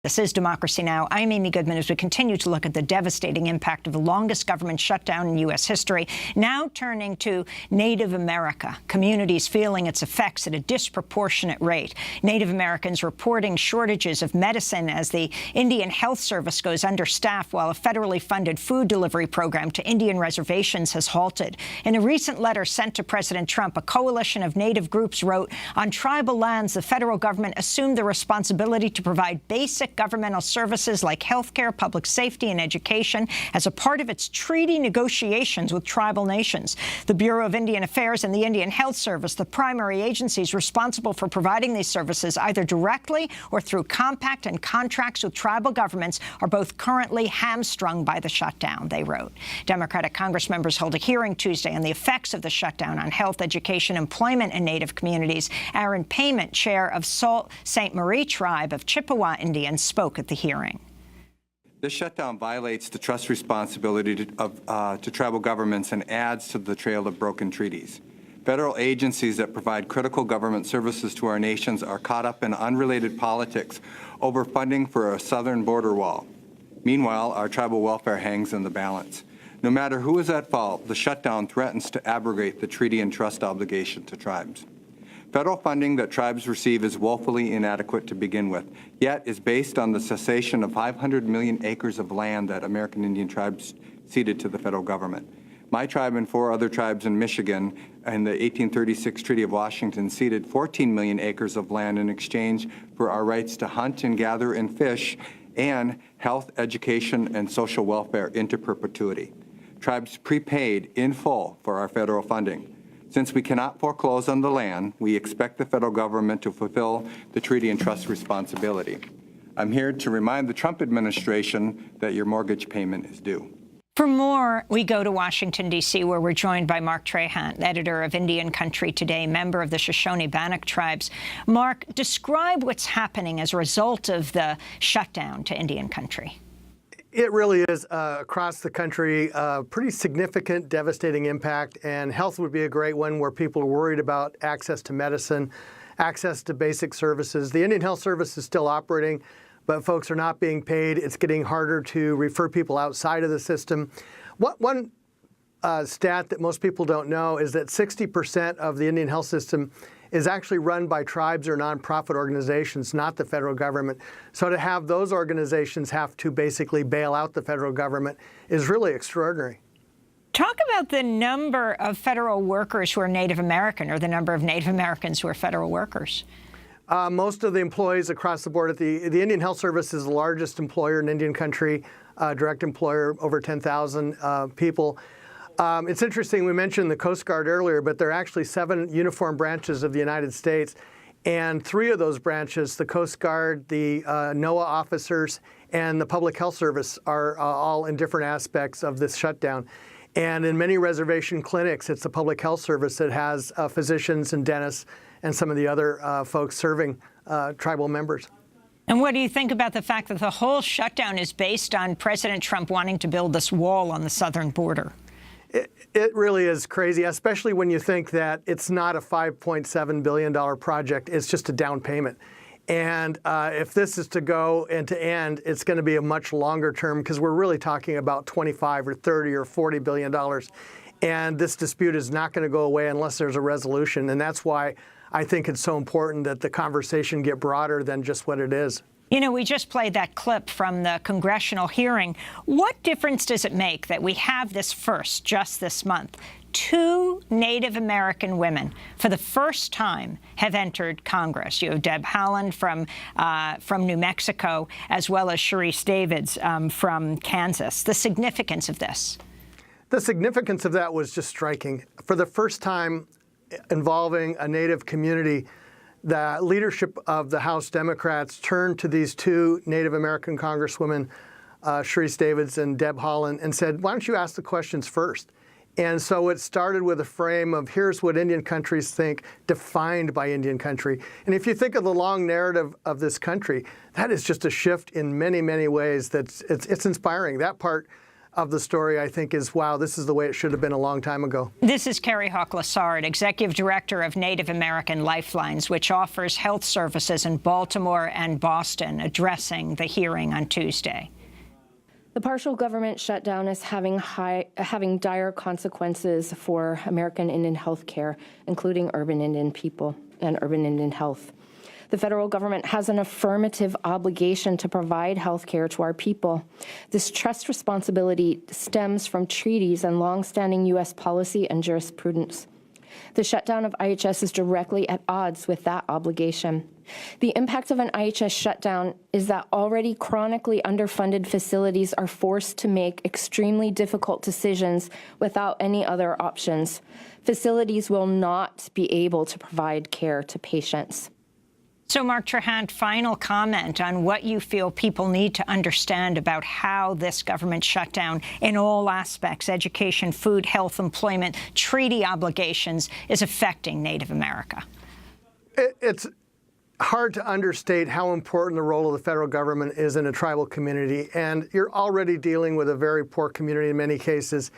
This is Democracy Now! I'm Amy Goodman as we continue to look at the devastating impact of the longest government shutdown in U.S. history. Now turning to Native America, communities feeling its effects at a disproportionate rate. Native Americans reporting shortages of medicine as the Indian Health Service goes understaffed, while a federally funded food delivery program to Indian reservations has halted. In a recent letter sent to President Trump, a coalition of Native groups wrote, "On tribal lands, the federal government assumed the responsibility to provide basic governmental services like healthcare, public safety, and education as a part of its treaty negotiations with tribal nations. The Bureau of Indian Affairs and the Indian Health Service, the primary agencies responsible for providing these services either directly or through compact and contracts with tribal governments, are both currently hamstrung by the shutdown," they wrote. Democratic Congress members held a hearing Tuesday on the effects of the shutdown on health, education, employment in Native communities. Aaron Payment, chair of Sault Ste. Marie Tribe of Chippewa Indians, spoke at the hearing. This shutdown violates the trust responsibility to tribal governments and adds to the trail of broken treaties. Federal agencies that provide critical government services to our nations are caught up in unrelated politics over funding for a southern border wall. Meanwhile, our tribal welfare hangs in the balance. No matter who is at fault, the shutdown threatens to abrogate the treaty and trust obligation to tribes. Federal funding that tribes receive is woefully inadequate to begin with, yet is based on the cessation of 500 million acres of land that American Indian tribes ceded to the federal government. My tribe and 4 other tribes in Michigan in the 1836 Treaty of Washington ceded 14 million acres of land in exchange for our rights to hunt and gather and fish and health, education, and social welfare into perpetuity. Tribes prepaid in full for our federal funding. Since we cannot foreclose on the land, we expect the federal government to fulfill the treaty and trust responsibility. I'm here to remind the Trump administration that your mortgage payment is due. For more, we go to Washington, D.C., where we're joined by Mark Trahant, editor of Indian Country Today, member of the Shoshone-Bannock tribes. Mark, describe what's happening as a result of the shutdown to Indian Country. It really is across the country, pretty significant, devastating impact, and health would be a great one where people are worried about access to medicine, access to basic services. The Indian Health Service is still operating, but folks are not being paid. It's getting harder to refer people outside of the system. One stat that most people don't know is that 60% of the Indian health system is actually run by tribes or nonprofit organizations, not the federal government. So to have those organizations have to basically bail out the federal government is really extraordinary. Talk about the number of federal workers who are Native American, or the number of Native Americans who are federal workers. Most of the employees across the board at the Indian Health Service is the largest employer in Indian Country, direct employer, over 10,000 people. It's interesting, we mentioned the Coast Guard earlier, but there are actually 7 uniform branches of the United States, and 3 of those branches, the Coast Guard, the NOAA officers, and the Public Health Service, are all in different aspects of this shutdown. And in many reservation clinics, it's the Public Health Service that has physicians and dentists and some of the other folks serving tribal members. And what do you think about the fact that the whole shutdown is based on President Trump wanting to build this wall on the southern border? It really is crazy, especially when you think that it's not a $5.7 billion project. It's just a down payment. And if this is to go and to end, it's going to be a much longer term, because we're really talking about 25 or 30 or $40 billion. And this dispute is not going to go away unless there's a resolution. And that's why I think it's so important that the conversation get broader than just what it is. You know, we just played that clip from the congressional hearing. What difference does it make that we have this first, just this month? 2 Native American women, for the first time, have entered Congress. You have Deb Haaland from New Mexico, as well as Sharice Davids from Kansas. The significance of this? The significance of that was just striking. For the first time involving a Native community, the leadership of the House Democrats turned to these 2 Native American congresswomen, Sharice Davids and Deb Haaland, and said, why don't you ask the questions first? And so it started with a frame of here's what Indian countries think, defined by Indian country. And if you think of the long narrative of this country, that is just a shift in many, many ways. It's inspiring. That part of the story, I think, is, wow, this is the way it should have been a long time ago. This is Carrie Hawk-Lassard, Executive Director of Native American Lifelines, which offers health services in Baltimore and Boston, addressing the hearing on Tuesday. The partial government shutdown is having dire consequences for American Indian health care, including urban Indian people and urban Indian health. The federal government has an affirmative obligation to provide health care to our people. This trust responsibility stems from treaties and longstanding U.S. policy and jurisprudence. The shutdown of IHS is directly at odds with that obligation. The impact of an IHS shutdown is that already chronically underfunded facilities are forced to make extremely difficult decisions without any other options. Facilities will not be able to provide care to patients. So, Mark Trahant, final comment on what you feel people need to understand about how this government shutdown in all aspects, education, food, health, employment, treaty obligations, is affecting Native America. It's hard to understate how important the role of the federal government is in a tribal community. And you're already dealing with a very poor community in many cases.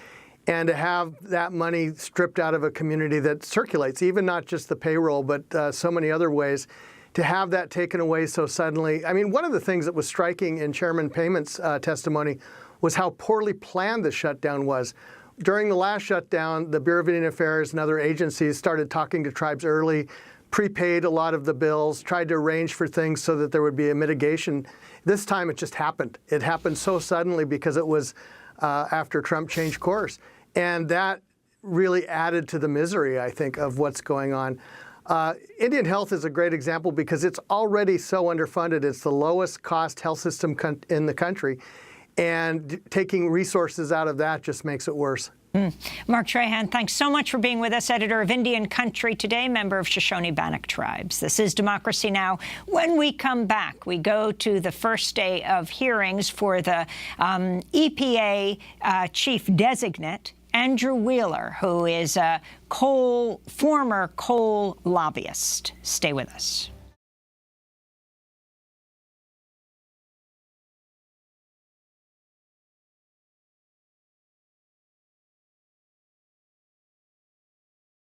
And to have that money stripped out of a community that circulates, even not just the payroll, but so many other ways, to have that taken away so suddenly. I mean, one of the things that was striking in Chairman Payment's testimony was how poorly planned the shutdown was. During the last shutdown, the Bureau of Indian Affairs and other agencies started talking to tribes early, prepaid a lot of the bills, tried to arrange for things so that there would be a mitigation. This time it just happened. It happened so suddenly because it was after Trump changed course. And that really added to the misery, I think, of what's going on. Indian health is a great example because it's already so underfunded. It's the lowest cost health system in the country. And taking resources out of that just makes it worse. Mark Trahant, thanks so much for being with us, editor of Indian Country Today, member of Shoshone-Bannock Tribes. This is Democracy Now! When we come back, we go to the first day of hearings for the EPA chief designate, Andrew Wheeler, who is a former coal lobbyist. Stay with us.